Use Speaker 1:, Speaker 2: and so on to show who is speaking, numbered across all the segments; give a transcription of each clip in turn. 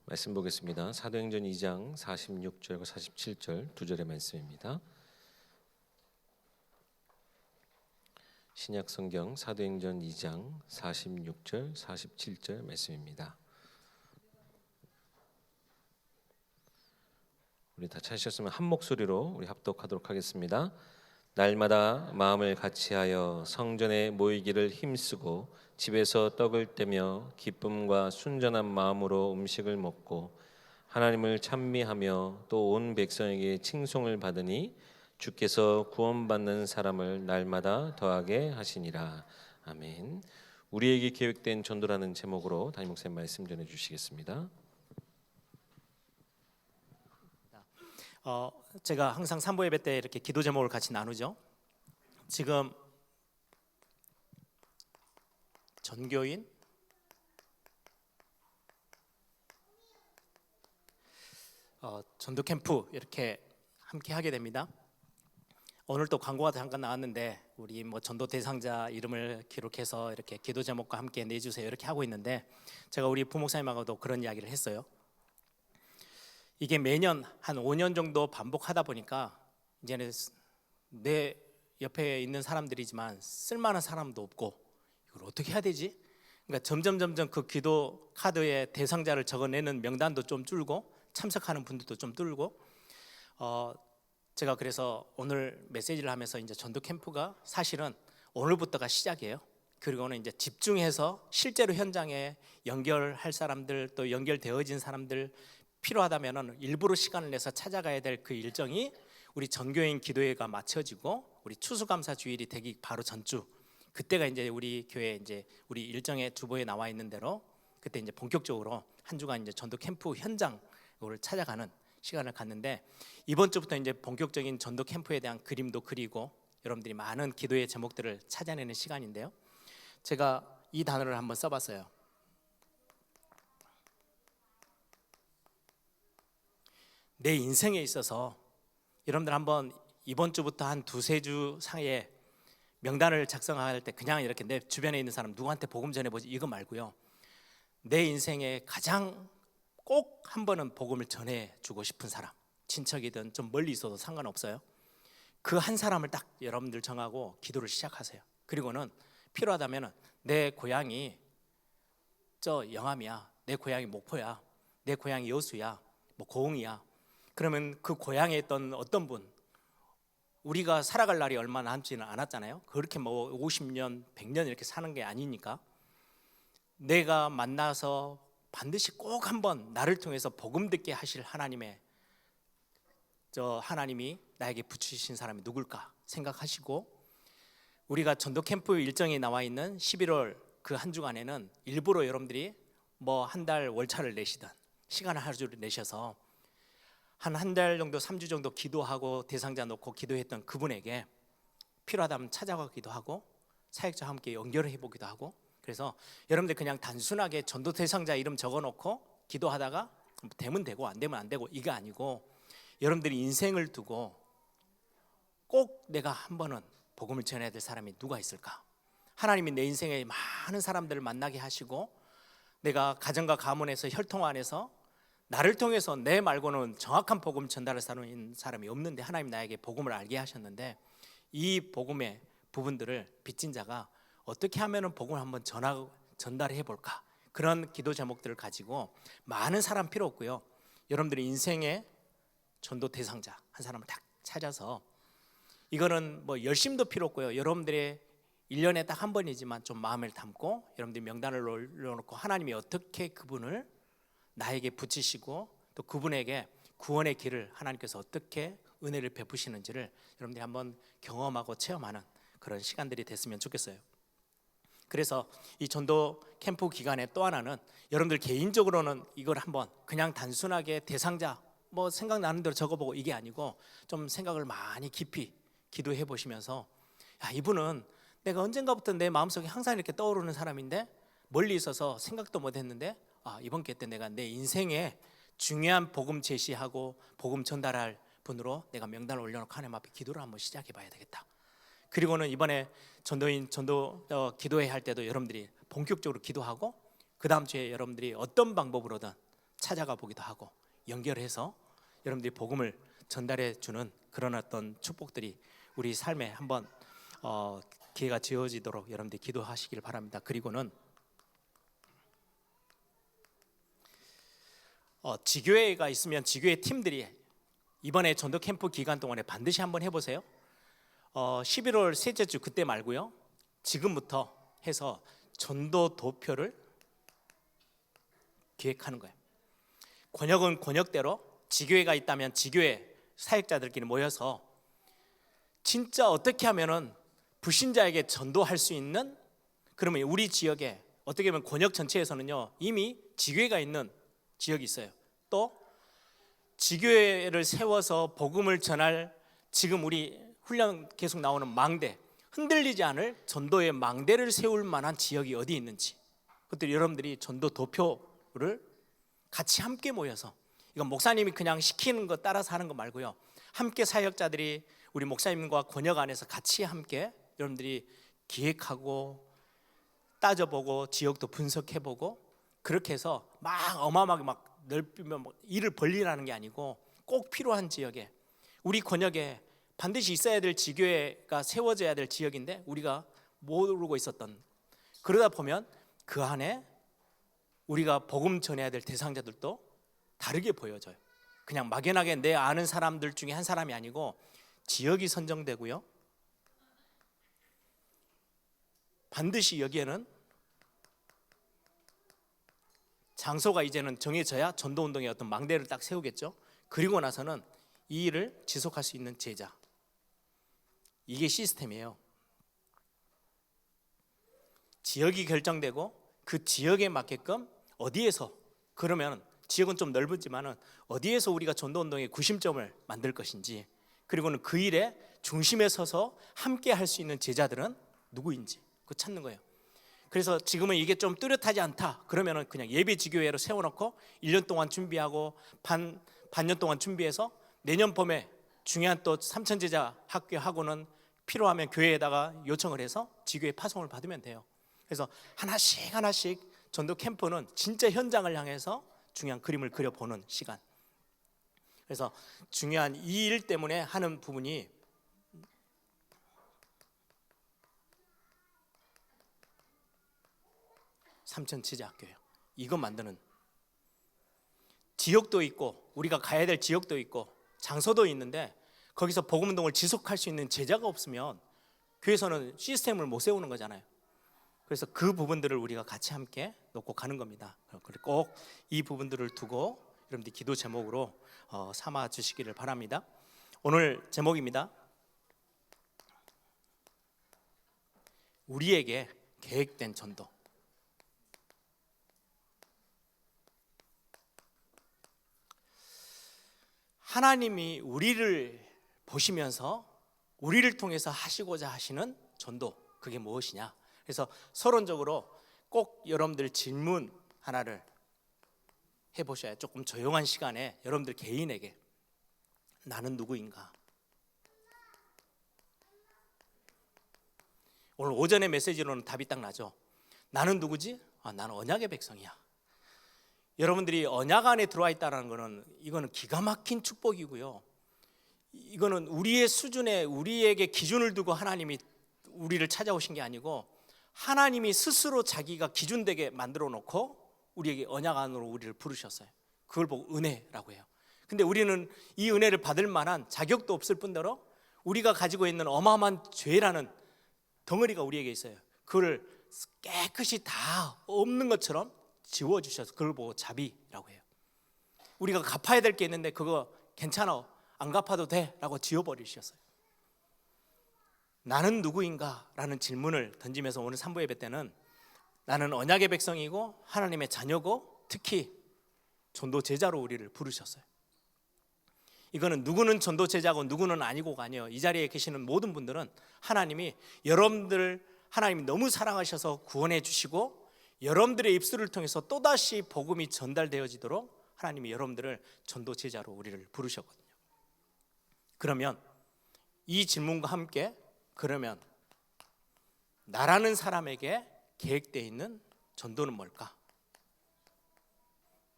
Speaker 1: 말씀 보겠습니다. 사도행전 2장 46절과 47절 두 절의 말씀입니다. 신약성경 사도행전 2장 46절 47절 말씀입니다. 우리 다 찾으셨으면 한 목소리로 우리 합독하도록 하겠습니다. 날마다 마음을 같이하여 성전에 모이기를 힘쓰고 집에서 떡을 떼며 기쁨과 순전한 마음으로 음식을 먹고 하나님을 찬미하며 또 온 백성에게 칭송을 받으니 주께서 구원받는 사람을 날마다 더하게 하시니라. 아멘. 우리에게 계획된 전도라는 제목으로 담임 목사님 말씀 전해 주시겠습니다.
Speaker 2: 제가 항상 산부 예배 때 이렇게 기도 제목을 같이 나누죠. 지금 전교인 전도 캠프 이렇게 함께 하게 됩니다. 오늘 또 광고가 잠깐 나왔는데 우리 전도 대상자 이름을 기록해서 이렇게 기도 제목과 함께 내주세요 이렇게 하고 있는데, 제가 우리 부목사님하고도 그런 이야기를 했어요. 이게 매년 한 5년 정도 반복하다 보니까 이제는 내 옆에 있는 사람들이지만 쓸만한 사람도 없고 이걸 어떻게 해야 되지? 그러니까 점점 그 기도 카드에 대상자를 적어내는 명단도 좀 줄고 참석하는 분들도 좀 줄고, 제가 그래서 오늘 메시지를 하면서 이제 전도 캠프가 사실은 오늘부터가 시작이에요. 그리고는 이제 집중해서 실제로 현장에 연결할 사람들, 또 연결되어진 사람들 필요하다면은 일부러 시간을 내서 찾아가야 될 그 일정이 우리 전교인 기도회가 맞춰지고 우리 추수감사 주일이 되기 바로 전주, 그때가 이제 우리 교회 이제 우리 일정의 주보에 나와 있는 대로 그때 이제 본격적으로 한 주간 이제 전도 캠프 현장을 찾아가는 시간을 갖는데, 이번 주부터 이제 본격적인 전도 캠프에 대한 그림도 그리고 여러분들이 많은 기도의 제목들을 찾아내는 시간인데요. 제가 이 단어를 한번 써봤어요. 내 인생에 있어서 여러분들 한번 이번 주부터 한 두세 주 사이에 명단을 작성할 때 그냥 이렇게 내 주변에 있는 사람 누구한테 복음 전해보지 이거 말고요, 내 인생에 가장 꼭 한 번은 복음을 전해주고 싶은 사람, 친척이든 좀 멀리 있어도 상관없어요. 그 한 사람을 딱 여러분들 정하고 기도를 시작하세요. 그리고는 필요하다면 내 고향이 저 영암이야, 내 고향이 목포야, 내 고향이 여수야, 고흥이야. 그러면 그 고향에 있던 어떤 분, 우리가 살아갈 날이 얼마 남지는 않았잖아요. 그렇게 50년, 100년 이렇게 사는 게 아니니까 내가 만나서 반드시 꼭 한번 나를 통해서 복음 듣게 하실 하나님이 나에게 붙이신 사람이 누굴까 생각하시고, 우리가 전도 캠프 일정이 나와 있는 11월 그 한 주간에는 일부러 여러분들이 한 달 월차를 내시든 시간을 하루를 내셔서 한 달 정도 3주 정도 기도하고 대상자 놓고 기도했던 그분에게 필요하다면 찾아가기도 하고 사역자와 함께 연결을 해보기도 하고, 그래서 여러분들 그냥 단순하게 전도 대상자 이름 적어놓고 기도하다가 되면 되고 안 되면 안 되고 이게 아니고, 여러분들이 인생을 두고 꼭 내가 한 번은 복음을 전해야 될 사람이 누가 있을까? 하나님이 내 인생에 많은 사람들을 만나게 하시고 내가 가정과 가문에서 혈통 안에서 나를 통해서 내 말고는 정확한 복음 전달할 사람이 없는데 하나님 나에게 복음을 알게 하셨는데, 이 복음의 부분들을 빚진 자가 어떻게 하면 복음을 한번 전달해 볼까? 그런 기도 제목들을 가지고 많은 사람 필요 없고요, 여러분들이 인생의 전도 대상자 한 사람을 딱 찾아서, 이거는 열심도 필요 없고요, 여러분들의 1년에 딱 한 번이지만 좀 마음을 담고 여러분들이 명단을 올려놓고 하나님이 어떻게 그분을 나에게 붙이시고 또 그분에게 구원의 길을 하나님께서 어떻게 은혜를 베푸시는지를 여러분들이 한번 경험하고 체험하는 그런 시간들이 됐으면 좋겠어요. 그래서 이 전도 캠프 기간에 또 하나는 여러분들 개인적으로는 이걸 한번 그냥 단순하게 대상자 생각나는 대로 적어보고 이게 아니고 좀 생각을 많이 깊이 기도해 보시면서, 이분은 내가 언젠가부터 내 마음속에 항상 이렇게 떠오르는 사람인데 멀리 있어서 생각도 못했는데 이번 기회 때 내가 내 인생에 중요한 복음 제시하고 복음 전달할 분으로 내가 명단을 올려놓고 하나님 앞에 기도를 한번 시작해 봐야 되겠다. 그리고는 이번에 전도 기도회 할 때도 여러분들이 본격적으로 기도하고 그 다음 주에 여러분들이 어떤 방법으로든 찾아가 보기도 하고 연결해서 여러분들이 복음을 전달해 주는 그런 어떤 축복들이 우리 삶에 한번 기회가 주어지도록 여러분들이 기도하시길 바랍니다. 그리고는 지교회가 있으면 지교회 팀들이 이번에 전도 캠프 기간 동안에 반드시 한번 해보세요. 11월 셋째 주 그때 말고요, 지금부터 해서 전도 도표를 기획하는 거예요. 권역은 권역대로, 지교회가 있다면 지교회 사역자들끼리 모여서 진짜 어떻게 하면은 불신자에게 전도할 수 있는, 그러면 우리 지역에 어떻게 보면 권역 전체에서는요 이미 지교회가 있는 지역이 있어요. 또 지교회를 세워서 복음을 전할, 지금 우리 훈련 계속 나오는 망대, 흔들리지 않을 전도의 망대를 세울 만한 지역이 어디 있는지, 그것들 여러분들이 전도 도표를 같이 함께 모여서, 이건 목사님이 그냥 시키는 거 따라서 하는 거 말고요, 함께 사역자들이 우리 목사님과 권역 안에서 같이 함께 여러분들이 기획하고 따져보고 지역도 분석해보고, 그렇게 해서 막 어마어마하게 막 넓히면 일을 벌리라는 게 아니고 꼭 필요한 지역에, 우리 권역에 반드시 있어야 될 지교회가 세워져야 될 지역인데 우리가 모르고 있었던, 그러다 보면 그 안에 우리가 복음 전해야 될 대상자들도 다르게 보여져요. 그냥 막연하게 내 아는 사람들 중에 한 사람이 아니고 지역이 선정되고요, 반드시 여기에는 장소가 이제는 정해져야 전도운동의 어떤 망대를 딱 세우겠죠. 그리고 나서는 이 일을 지속할 수 있는 제자, 이게 시스템이에요. 지역이 결정되고 그 지역에 맞게끔 어디에서, 그러면 지역은 좀 넓었지만은 어디에서 우리가 전도운동의 구심점을 만들 것인지, 그리고는 그 일에 중심에 서서 함께 할 수 있는 제자들은 누구인지 그거 찾는 거예요. 그래서 지금은 이게 좀 뚜렷하지 않다 그러면은 그냥 예배 지교회로 세워놓고 1년 동안 준비하고 반년 동안 준비해서 내년 봄에 중요한 또 삼천제자 학교하고는 필요하면 교회에다가 요청을 해서 지교회 파송을 받으면 돼요. 그래서 하나씩 하나씩 전도 캠프는 진짜 현장을 향해서 중요한 그림을 그려보는 시간. 그래서 중요한 이 일 때문에 하는 부분이 삼천제자학교예요. 이거 만드는 지역도 있고 우리가 가야 될 지역도 있고 장소도 있는데, 거기서 복음운동을 지속할 수 있는 제자가 없으면 교회에서는 시스템을 못 세우는 거잖아요. 그래서 그 부분들을 우리가 같이 함께 놓고 가는 겁니다. 꼭 이 부분들을 두고 여러분들 기도 제목으로 삼아 주시기를 바랍니다. 오늘 제목입니다. 우리에게 계획된 전도. 하나님이 우리를 보시면서 우리를 통해서 하시고자 하시는 전도, 그게 무엇이냐? 그래서 서론적으로 꼭 여러분들 질문 하나를 해보셔야, 조금 조용한 시간에 여러분들 개인에게 나는 누구인가? 오늘 오전에 메시지로는 답이 딱 나죠. 나는 누구지? 나는 언약의 백성이야. 여러분들이 언약 안에 들어와 있다는 거는 이거는 기가 막힌 축복이고요, 이거는 우리의 수준에 우리에게 기준을 두고 하나님이 우리를 찾아오신 게 아니고 하나님이 스스로 자기가 기준되게 만들어 놓고 우리에게 언약 안으로 우리를 부르셨어요. 그걸 보고 은혜라고 해요. 근데 우리는 이 은혜를 받을 만한 자격도 없을 뿐더러 우리가 가지고 있는 어마어마한 죄라는 덩어리가 우리에게 있어요. 그걸 깨끗이 다 없는 것처럼 지워주셔서 그걸 보고 자비라고 해요. 우리가 갚아야 될 게 있는데 그거 괜찮아, 안 갚아도 돼 라고 지워버리셨어요. 나는 누구인가? 라는 질문을 던지면서 오늘 3부 예배 때는 나는 언약의 백성이고 하나님의 자녀고 특히 전도 제자로 우리를 부르셨어요. 이거는 누구는 전도 제자고 누구는 아니고가 아니에요. 이 자리에 계시는 모든 분들은 하나님이 여러분들, 하나님이 너무 사랑하셔서 구원해 주시고 여러분들의 입술을 통해서 또다시 복음이 전달되어지도록 하나님이 여러분들을 전도 제자로 우리를 부르셨거든요. 그러면 이 질문과 함께, 그러면 나라는 사람에게 계획되어 있는 전도는 뭘까?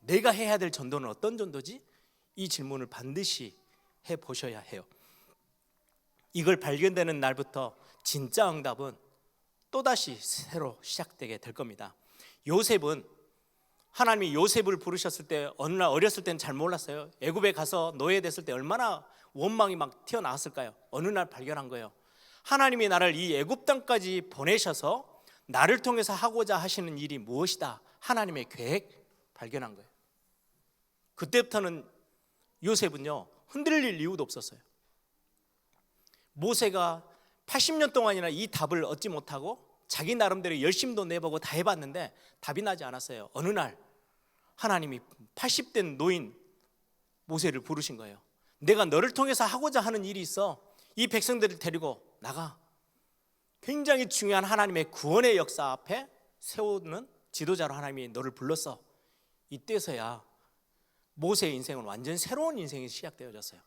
Speaker 2: 내가 해야 될 전도는 어떤 전도지? 이 질문을 반드시 해보셔야 해요. 이걸 발견되는 날부터 진짜 응답은 또다시 새로 시작되게 될 겁니다. 요셉은 하나님이 요셉을 부르셨을 때 어느 날 어렸을 때는 잘 몰랐어요. 애굽에 가서 노예됐을 때 얼마나 원망이 막 튀어나왔을까요? 어느 날 발견한 거예요. 하나님이 나를 이 애굽 땅까지 보내셔서 나를 통해서 하고자 하시는 일이 무엇이다. 하나님의 계획 발견한 거예요. 그때부터는 요셉은요 흔들릴 이유도 없었어요. 모세가 80년 동안이나 이 답을 얻지 못하고 자기 나름대로 열심도 내보고 다 해봤는데 답이 나지 않았어요. 어느 날 하나님이 80된 노인 모세를 부르신 거예요. 내가 너를 통해서 하고자 하는 일이 있어. 이 백성들을 데리고 나가. 굉장히 중요한 하나님의 구원의 역사 앞에 세우는 지도자로 하나님이 너를 불렀어. 이때서야 모세의 인생은 완전 새로운 인생이 시작되어졌어요.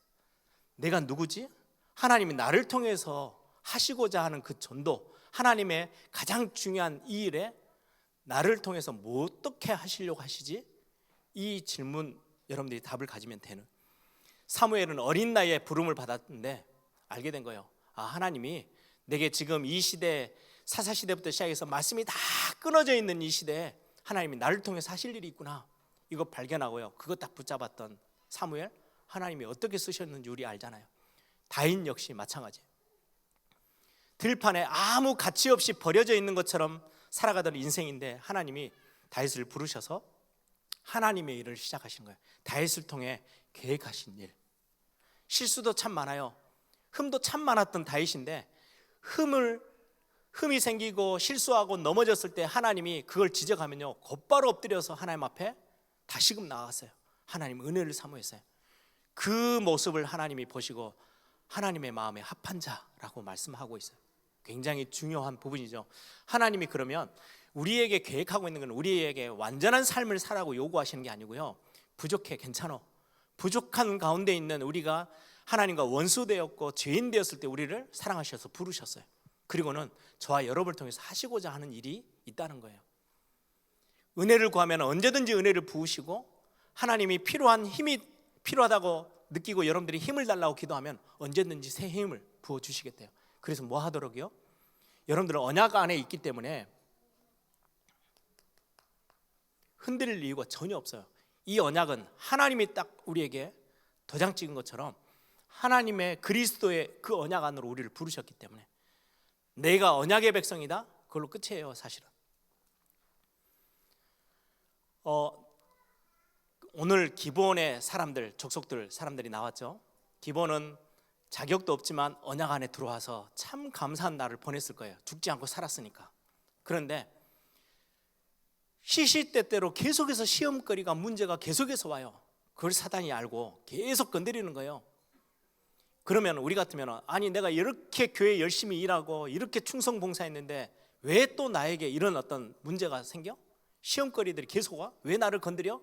Speaker 2: 내가 누구지? 하나님이 나를 통해서 하시고자 하는 그 전도, 하나님의 가장 중요한 이 일에 나를 통해서 뭐 어떻게 하시려고 하시지? 이 질문 여러분들이 답을 가지면 되는. 사무엘은 어린 나이에 부름을 받았는데 알게 된 거예요. 아, 하나님이 내게 지금 이 시대, 사사시대부터 시작해서 말씀이 다 끊어져 있는 이 시대에 하나님이 나를 통해서 하실 일이 있구나. 이거 발견하고요, 그거 딱 붙잡았던 사무엘, 하나님이 어떻게 쓰셨는지 우리 알잖아요. 다윗 역시 마찬가지예요. 들판에 아무 가치 없이 버려져 있는 것처럼 살아가던 인생인데 하나님이 다윗을 부르셔서 하나님의 일을 시작하신 거예요. 다윗을 통해 계획하신 일. 실수도 참 많아요. 흠도 참 많았던 다윗인데 흠이 생기고 실수하고 넘어졌을 때 하나님이 그걸 지적하면요 곧바로 엎드려서 하나님 앞에 다시금 나아갔어요. 하나님 은혜를 사모했어요. 그 모습을 하나님이 보시고 하나님의 마음에 합한 자라고 말씀하고 있어요. 굉장히 중요한 부분이죠. 하나님이 그러면 우리에게 계획하고 있는 건 우리에게 완전한 삶을 살라고 요구하시는 게 아니고요, 부족해, 괜찮아, 부족한 가운데 있는 우리가 하나님과 원수되었고 죄인 되었을 때 우리를 사랑하셔서 부르셨어요. 그리고는 저와 여러분을 통해서 하시고자 하는 일이 있다는 거예요. 은혜를 구하면 언제든지 은혜를 부으시고, 하나님이 필요한 힘이 필요하다고 느끼고 여러분들이 힘을 달라고 기도하면 언제든지 새 힘을 부어주시겠대요. 그래서 뭐 하도록요? 여러분들은 언약 안에 있기 때문에 흔들릴 이유가 전혀 없어요. 이 언약은 하나님이 딱 우리에게 도장 찍은 것처럼 하나님의 그리스도의 그 언약 안으로 우리를 부르셨기 때문에 내가 언약의 백성이다, 그걸로 끝이에요. 사실은 오늘 기본의 사람들, 족속들 사람들이 나왔죠. 기본은 자격도 없지만 언약 안에 들어와서 참 감사한 날을 보냈을 거예요. 죽지 않고 살았으니까. 그런데 시시때때로 계속해서 시험거리가, 문제가 계속해서 와요. 그걸 사단이 알고 계속 건드리는 거예요. 그러면 우리 같으면 아니 내가 이렇게 교회 열심히 일하고 이렇게 충성 봉사했는데 왜 또 나에게 이런 어떤 문제가 생겨? 시험거리들이 계속 와? 왜 나를 건드려?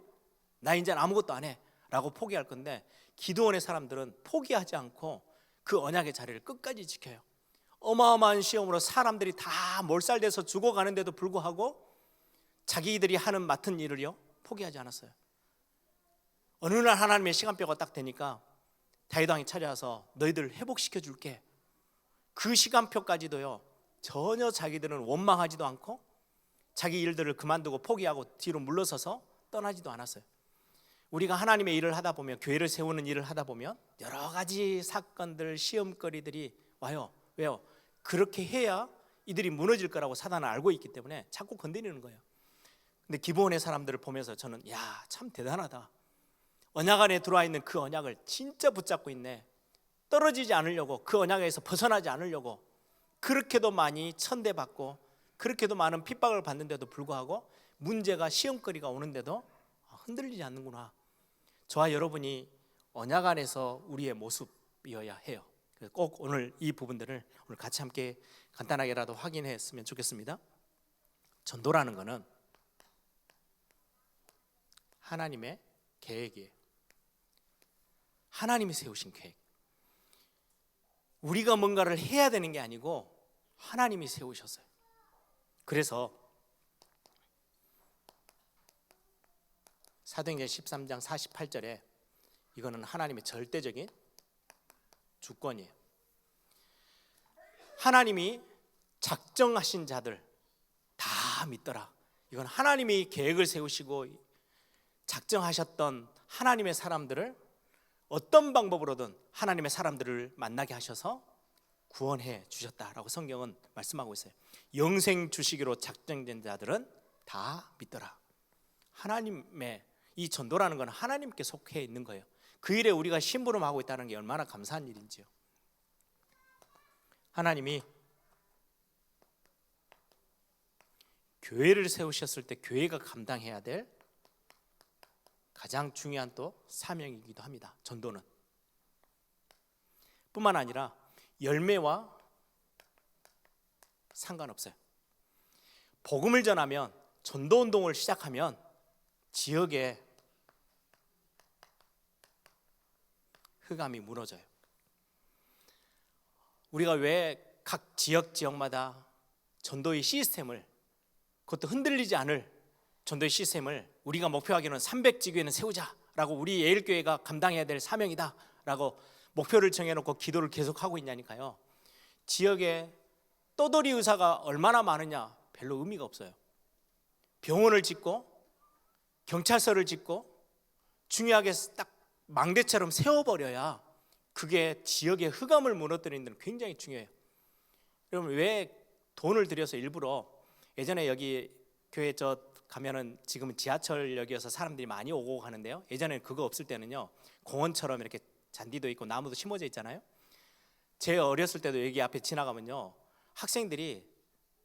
Speaker 2: 나 이제 아무것도 안 해 라고 포기할 건데, 기드온의 사람들은 포기하지 않고 그 언약의 자리를 끝까지 지켜요. 어마어마한 시험으로 사람들이 다 몰살돼서 죽어가는데도 불구하고 자기들이 맡은 일을요 포기하지 않았어요. 어느 날 하나님의 시간표가 딱 되니까 다윗 왕이 찾아와서 너희들을 회복시켜 줄게. 그 시간표까지도요 전혀 자기들은 원망하지도 않고 자기 일들을 그만두고 포기하고 뒤로 물러서서 떠나지도 않았어요. 우리가 하나님의 일을 하다 보면, 교회를 세우는 일을 하다 보면 여러 가지 사건들, 시험거리들이 와요. 왜요? 그렇게 해야 이들이 무너질 거라고 사단은 알고 있기 때문에 자꾸 건드리는 거예요. 근데 기본의 사람들을 보면서 저는 참 대단하다. 언약 안에 들어와 있는 그 언약을 진짜 붙잡고 있네. 떨어지지 않으려고, 그 언약에서 벗어나지 않으려고 그렇게도 많이 천대받고 그렇게도 많은 핍박을 받는데도 불구하고 문제가, 시험거리가 오는데도 흔들리지 않는구나. 저와 여러분이 언약 안에서 우리의 모습이어야 해요. 꼭 오늘 이 부분들을 오늘 같이 함께 간단하게라도 확인했으면 좋겠습니다. 전도라는 것은 하나님의 계획이에요. 하나님이 세우신 계획. 우리가 뭔가를 해야 되는 게 아니고 하나님이 세우셨어요. 그래서 사도행전 13장 48절에 이거는 하나님의 절대적인 주권이에요. 하나님이 작정하신 자들 다 믿더라. 이건 하나님이 계획을 세우시고 작정하셨던 하나님의 사람들을 어떤 방법으로든 하나님의 사람들을 만나게 하셔서 구원해 주셨다라고 성경은 말씀하고 있어요. 영생 주시기로 작정된 자들은 다 믿더라. 하나님의 이 전도라는 건 하나님께 속해 있는 거예요. 그 일에 우리가 심부름하고 있다는 게 얼마나 감사한 일인지요. 하나님이 교회를 세우셨을 때 교회가 감당해야 될 가장 중요한 또 사명이기도 합니다. 전도는 뿐만 아니라 열매와 상관없어요. 복음을 전하면, 전도 운동을 시작하면 지역에 흑암이 무너져요. 우리가 왜 각 지역마다 전도의 시스템을, 그것도 흔들리지 않을 전도의 시스템을 우리가 목표하기로는 300지교회는 세우자라고, 우리 예일교회가 감당해야 될 사명이다라고 목표를 정해놓고 기도를 계속하고 있냐니까요. 지역에 떠돌이 의사가 얼마나 많으냐, 별로 의미가 없어요. 병원을 짓고 경찰서를 짓고 중요하게 딱 망대처럼 세워버려야 그게 지역의 흑암을 무너뜨리는 데는 굉장히 중요해요. 여러분, 왜 돈을 들여서 일부러, 예전에 여기 교회 저 가면은 지금은 지하철역이어서 사람들이 많이 오고 가는데요, 예전에는 그거 없을 때는요 공원처럼 이렇게 잔디도 있고 나무도 심어져 있잖아요. 제 어렸을 때도 여기 앞에 지나가면요 학생들이,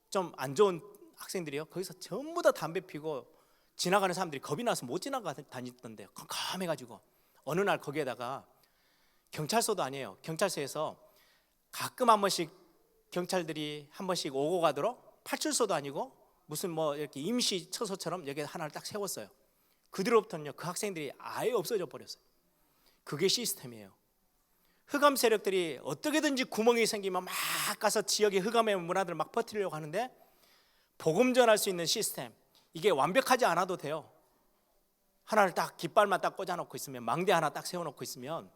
Speaker 2: 좀 안 좋은 학생들이요, 거기서 전부 다 담배 피고 지나가는 사람들이 겁이 나서 못 지나다니던데요. 컴컴해가지고 어느 날 거기에다가, 경찰서도 아니에요, 경찰서에서 가끔 한 번씩 경찰들이 한 번씩 오고 가도록, 파출소도 아니고 무슨 뭐 이렇게 임시 처소처럼 여기 하나를 딱 세웠어요. 그 뒤로부터는요 그 학생들이 아예 없어져 버렸어요. 그게 시스템이에요. 흑암 세력들이 어떻게든지 구멍이 생기면 막 가서 지역의 흑암의 문화들을 막 퍼뜨리려고 하는데, 복음 전할 수 있는 시스템, 이게 완벽하지 않아도 돼요. 하나를 딱 깃발만 딱 꽂아놓고 있으면, 망대 하나 딱 세워놓고 있으면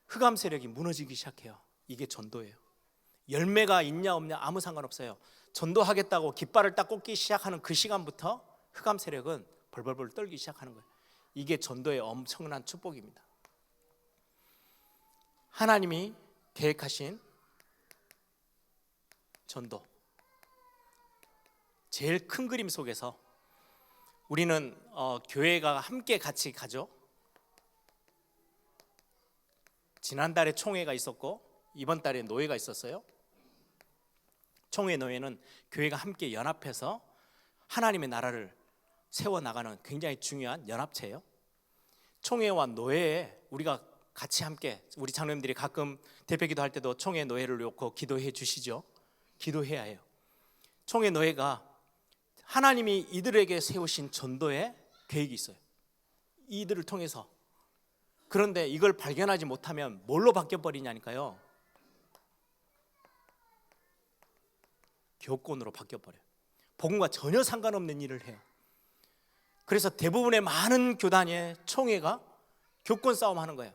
Speaker 2: 흑암 세력이 무너지기 시작해요. 이게 전도예요. 열매가 있냐 없냐 아무 상관없어요. 전도하겠다고 깃발을 딱 꽂기 시작하는 그 시간부터 흑암 세력은 벌벌벌 떨기 시작하는 거예요. 이게 전도의 엄청난 축복입니다. 하나님이 계획하신 전도, 제일 큰 그림 속에서 우리는 교회가 함께 같이 가죠. 지난달에 총회가 있었고 이번 달에 노회가 있었어요. 총회 노회는 교회가 함께 연합해서 하나님의 나라를 세워나가는 굉장히 중요한 연합체예요. 총회와 노회에 우리가 같이 함께, 우리 장로님들이 가끔 대표기도 할 때도 총회 노회를 놓고 기도해 주시죠. 기도해야 해요. 총회 노회가 하나님이 이들에게 세우신 전도의 계획이 있어요. 이들을 통해서. 그런데 이걸 발견하지 못하면 뭘로 바뀌어버리냐니까요, 교권으로 바뀌어버려요. 복음과 전혀 상관없는 일을 해요. 그래서 대부분의 많은 교단의 총회가 교권 싸움하는 거예요.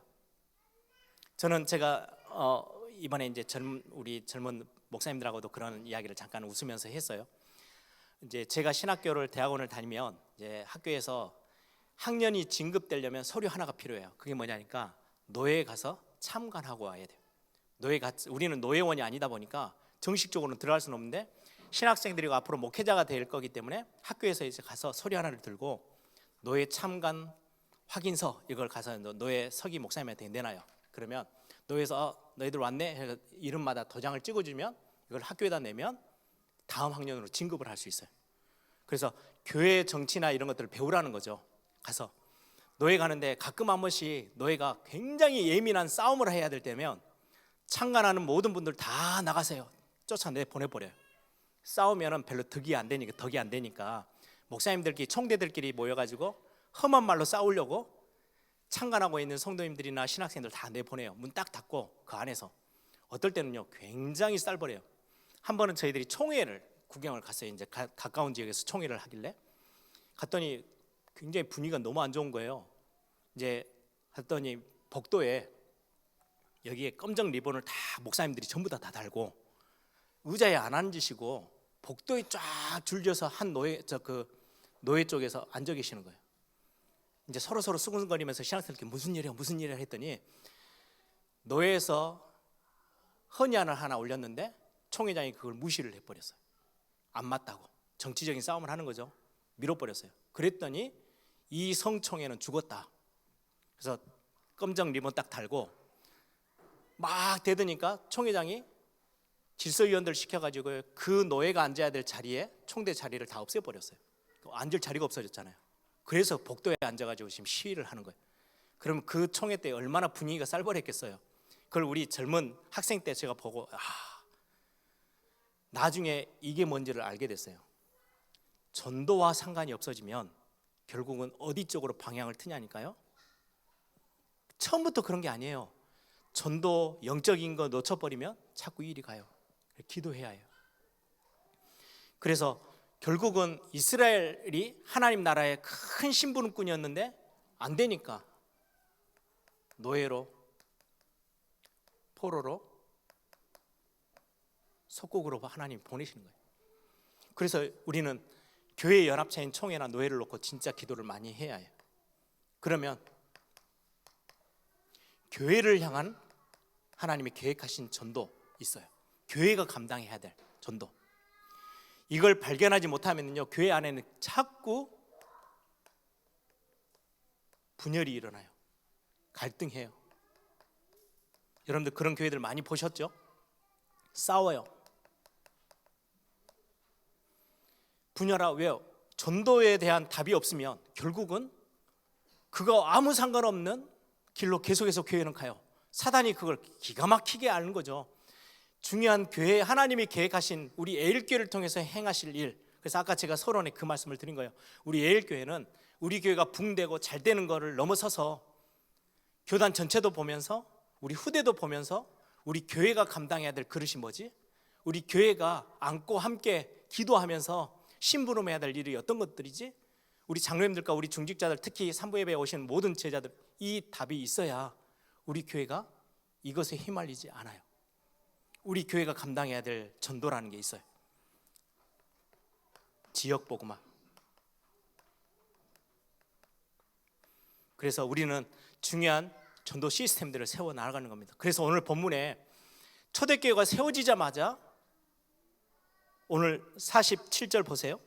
Speaker 2: 저는 제가 이번에 이제 우리 젊은 목사님들하고도 그런 이야기를 잠깐 웃으면서 했어요. 이제 제가 신학교를, 대학원을 다니면 이제 학교에서 학년이 진급되려면 서류 하나가 필요해요. 그게 뭐냐니까 노예에 가서 참관하고 와야 돼요. 우리는 노예원이 아니다 보니까 정식적으로는 들어갈 수는 없는데, 신학생들이 앞으로 목회자가 될 거기 때문에 학교에서 이제 가서 서류 하나를 들고 노예 참관 확인서, 이걸 가서 노예 서기 목사님한테 내놔요. 그러면 노예에서 너희들 왔네 해서 이름마다 도장을 찍어주면 이걸 학교에다 내면 다음 학년으로 진급을 할 수 있어요. 그래서 교회 정치나 이런 것들을 배우라는 거죠. 가서 노예 가는데 가끔 한 번씩 노예가 굉장히 예민한 싸움을 해야 될 때면 참관하는 모든 분들 다 나가세요. 쫓아내 보내버려요. 싸우면은 별로 덕이 안 되니까 목사님들끼리, 총대들끼리 모여가지고 험한 말로 싸우려고 참관하고 있는 성도님들이나 신학생들 다 내보내요. 문 딱 닫고 그 안에서. 어떨 때는요 굉장히 쌀벌해요. 한 번은 저희들이 총회를 구경을 갔어요. 이제 가까운 지역에서 총회를 하길래 갔더니 굉장히 분위기가 너무 안 좋은 거예요. 이제 했더니 복도에 여기에 검정 리본을 다 목사님들이 전부 다 달고 의자에 안 앉으시고 복도에 쫙 줄져서 한 노예 쪽에서 앉아 계시는 거예요. 이제 서로 수근거리면서 신앙생활께 무슨 일이야 했더니 노예에서 헌의안을 하나 올렸는데 총회장이 그걸 무시를 해버렸어요. 안 맞다고 정치적인 싸움을 하는 거죠. 밀어버렸어요. 그랬더니 이 성총회는 죽었다. 그래서 검정 리본 딱 달고 막 대드니까 총회장이 질서위원들 시켜가지고 그 노예가 앉아야 될 자리에 총대 자리를 다 없애버렸어요. 앉을 자리가 없어졌잖아요. 그래서 복도에 앉아가지고 지금 시위를 하는 거예요. 그럼 그 총회 때 얼마나 분위기가 쌀벌했겠어요. 그걸 우리 젊은 학생 때 제가 보고 나중에 이게 뭔지를 알게 됐어요. 전도와 상관이 없어지면 결국은 어디 쪽으로 방향을 트냐니까요. 처음부터 그런 게 아니에요. 전도 영적인 거 놓쳐버리면 자꾸 일이 가요. 기도해야 해요. 그래서 결국은 이스라엘이 하나님 나라의 큰 심부름꾼이었는데 안 되니까 노예로, 포로로, 속국으로 하나님 보내시는 거예요. 그래서 우리는 교회 연합체인 총회나 노예를 놓고 진짜 기도를 많이 해야 해요. 그러면 교회를 향한 하나님이 계획하신 전도 있어요. 교회가 감당해야 될 전도. 이걸 발견하지 못하면요, 교회 안에는 자꾸 분열이 일어나요. 갈등해요. 여러분들 그런 교회들 많이 보셨죠? 싸워요. 분열하고. 왜요? 전도에 대한 답이 없으면 결국은 그거 아무 상관없는 길로 계속해서 교회는 가요. 사단이 그걸 기가 막히게 아는 거죠. 중요한 교회, 하나님이 계획하신 우리 에일교회를 통해서 행하실 일. 그래서 아까 제가 서론에 그 말씀을 드린 거예요. 우리 에일교회는 우리 교회가 붕대고 잘 되는 거를 넘어서서 교단 전체도 보면서 우리 후대도 보면서 우리 교회가 감당해야 될 그릇이 뭐지? 우리 교회가 안고 함께 기도하면서 심부름해야 될 일이 어떤 것들이지? 우리 장로님들과 우리 중직자들, 특히 산부 예배에 오신 모든 제자들, 이 답이 있어야 우리 교회가 이것에 휘말리지 않아요. 우리 교회가 감당해야 될 전도라는 게 있어요. 지역 복음화. 그래서 우리는 중요한 전도 시스템들을 세워 나가는 겁니다. 그래서 오늘 본문에 초대교회가 세워지자마자 오늘 47절 보세요.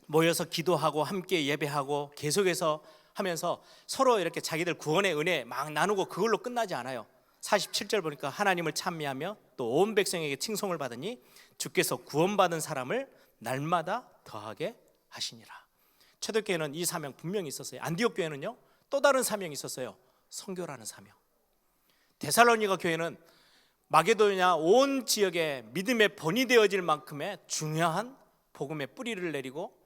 Speaker 2: 모여서 기도하고 함께 예배하고 계속해서 하면서 서로 이렇게 자기들 구원의 은혜 막 나누고 그걸로 끝나지 않아요. 47절 보니까 하나님을 찬미하며 또 온 백성에게 칭송을 받으니 주께서 구원받은 사람을 날마다 더하게 하시니라. 초대교회는 이 사명 분명히 있었어요. 안디옥 교회는요, 또 다른 사명이 있었어요. 선교라는 사명. 데살로니가 교회는 마게도냐 온 지역에 믿음의 본이 되어질 만큼의 중요한 복음의 뿌리를 내리고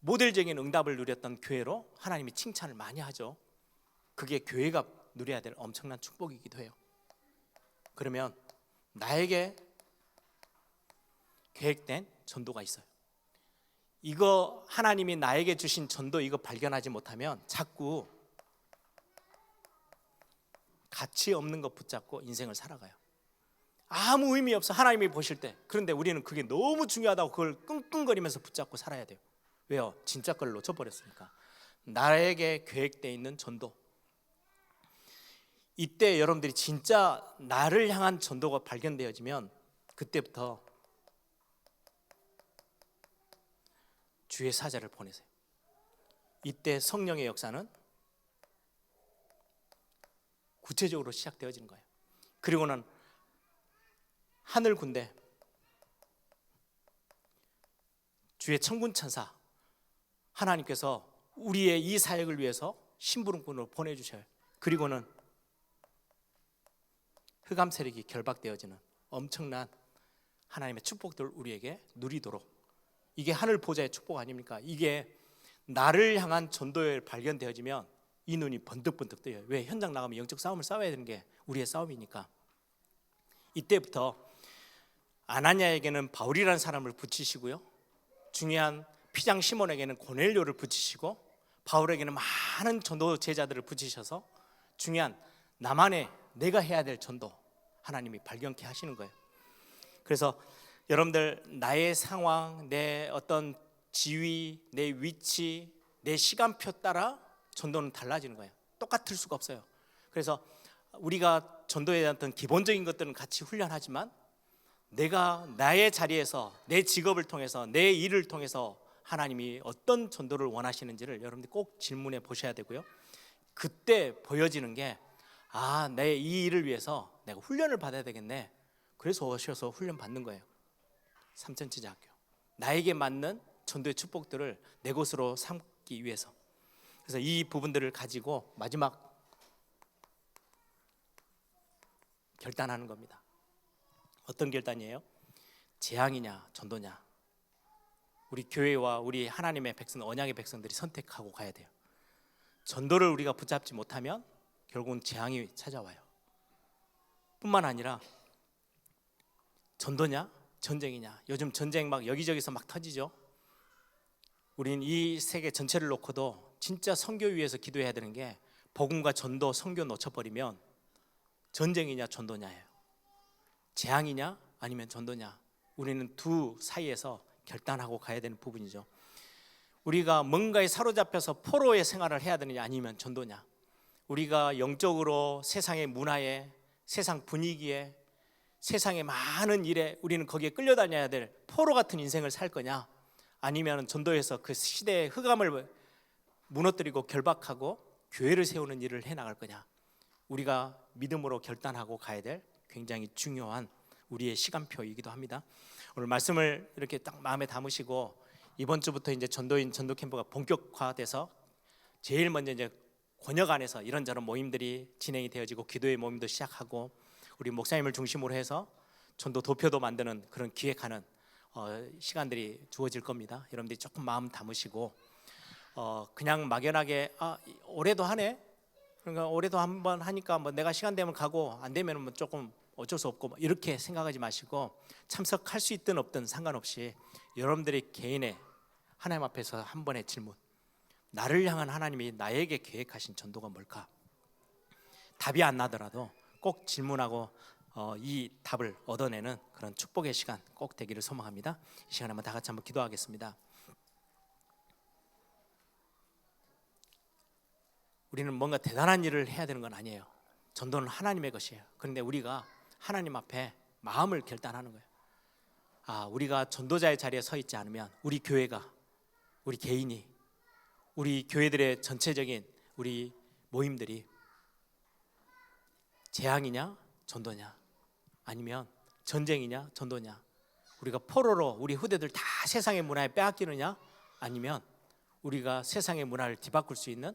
Speaker 2: 모델적인 응답을 누렸던 교회로 하나님이 칭찬을 많이 하죠. 그게 교회가 누려야 될 엄청난 축복이기도 해요. 그러면 나에게 계획된 전도가 있어요. 이거 하나님이 나에게 주신 전도 이거 발견하지 못하면 자꾸 가치 없는 것 붙잡고 인생을 살아가요. 아무 의미 없어, 하나님이 보실 때. 그런데 우리는 그게 너무 중요하다고 그걸 끙끙거리면서 붙잡고 살아야 돼요. 왜요? 진짜 걸 놓쳐버렸으니까. 나에게 계획되어 있는 전도. 이때 여러분들이 진짜 나를 향한 전도가 발견되어지면 그때부터 주의 사자를 보내세요. 이때 성령의 역사는 구체적으로 시작되어지는 거예요. 그리고는 하늘 군대, 주의 천군 천사, 하나님께서 우리의 이 사역을 위해서 심부름꾼으로 보내주셔요. 그리고는 흑암 세력이 결박되어지는 엄청난 하나님의 축복들을 우리에게 누리도록, 이게 하늘 보좌의 축복 아닙니까? 이게 나를 향한 전도에 발견되어지면 이 눈이 번득번득 뜨여요. 왜? 현장 나가면 영적 싸움을 싸워야 되는 게 우리의 싸움이니까. 이때부터 아나니아에게는 바울이라는 사람을 붙이시고요, 중요한 피장 시몬에게는 고넬료를 붙이시고, 바울에게는 많은 전도 제자들을 붙이셔서 중요한 나만의 내가 해야 될 전도 하나님이 발견케 하시는 거예요. 그래서 여러분들 나의 상황, 내 어떤 지위, 내 위치, 내 시간표 따라 전도는 달라지는 거예요. 똑같을 수가 없어요. 그래서 우리가 전도에 대한 어떤 기본적인 것들은 같이 훈련하지만 내가 나의 자리에서 내 직업을 통해서 내 일을 통해서 하나님이 어떤 전도를 원하시는지를 여러분들이 꼭 질문해 보셔야 되고요. 그때 보여지는 게 내 이 일을 위해서 내가 훈련을 받아야 되겠네. 그래서 오셔서 훈련 받는 거예요. 삼천지자학교 나에게 맞는 전도의 축복들을 내 것으로 삼기 위해서. 그래서 이 부분들을 가지고 마지막 결단하는 겁니다. 어떤 결단이에요? 재앙이냐 전도냐. 우리 교회와 우리 하나님의 백성, 언약의 백성들이 선택하고 가야 돼요. 전도를 우리가 붙잡지 못하면 결국은 재앙이 찾아와요. 뿐만 아니라 전도냐 전쟁이냐. 요즘 전쟁 막 여기저기서 막 터지죠. 우린 이 세계 전체를 놓고도 진짜 선교 위해서 기도해야 되는 게 복음과 전도, 선교 놓쳐버리면 전쟁이냐 전도냐예요. 재앙이냐 아니면 전도냐. 우리는 두 사이에서 결단하고 가야 되는 부분이죠. 우리가 뭔가에 사로잡혀서 포로의 생활을 해야 되느냐 아니면 전도냐. 우리가 영적으로 세상의 문화에, 세상 분위기에, 세상의 많은 일에 우리는 거기에 끌려다녀야 될 포로 같은 인생을 살 거냐, 아니면 전도에서 그 시대의 흑암을 무너뜨리고 결박하고 교회를 세우는 일을 해나갈 거냐. 우리가 믿음으로 결단하고 가야 될 굉장히 중요한 우리의 시간표이기도 합니다. 오늘 말씀을 이렇게 딱 마음에 담으시고 이번 주부터 이제 전도인 전도 캠프가 본격화돼서 제일 먼저 이제 권역 안에서 이런저런 모임들이 진행이 되어지고 기도의 모임도 시작하고 우리 목사님을 중심으로 해서 전도 도표도 만드는 그런 기획하는 시간들이 주어질 겁니다. 여러분들이 조금 마음 담으시고 그냥 막연하게 올해도 하네. 그러니까 올해도 한번 하니까 뭐 내가 시간 되면 가고 안 되면 뭐 조금 어쩔 수 없고 뭐 이렇게 생각하지 마시고 참석할 수 있든 없든 상관없이 여러분들이 개인의 하나님 앞에서 한 번의 질문, 나를 향한 하나님이 나에게 계획하신 전도가 뭘까? 답이 안 나더라도 꼭 질문하고 이 답을 얻어내는 그런 축복의 시간 꼭 되기를 소망합니다. 이 시간에 한번 다 같이 한번 기도하겠습니다. 우리는 뭔가 대단한 일을 해야 되는 건 아니에요. 전도는 하나님의 것이에요. 그런데 우리가 하나님 앞에 마음을 결단하는 거예요. 우리가 전도자의 자리에 서 있지 않으면 우리 교회가, 우리 개인이, 우리 교회들의 전체적인 우리 모임들이 재앙이냐 전도냐, 아니면 전쟁이냐 전도냐, 우리가 포로로 우리 후대들 다 세상의 문화에 빼앗기느냐, 아니면 우리가 세상의 문화를 뒤바꿀 수 있는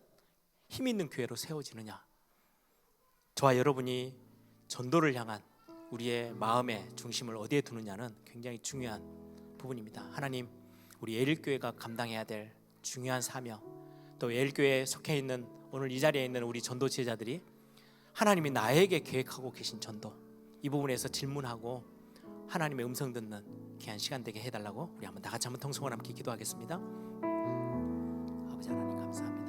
Speaker 2: 힘 있는 교회로 세워지느냐. 저와 여러분이 전도를 향한 우리의 마음의 중심을 어디에 두느냐는 굉장히 중요한 부분입니다. 하나님, 우리 예일교회가 감당해야 될 중요한 사명, 또 예일교회에 속해 있는 오늘 이 자리에 있는 우리 전도 제자들이 하나님이 나에게 계획하고 계신 전도, 이 부분에서 질문하고 하나님의 음성 듣는 귀한 시간 되게 해달라고 우리 한번 다 같이 한번 통성을 함께 기도하겠습니다. 아버지 하나님 감사합니다.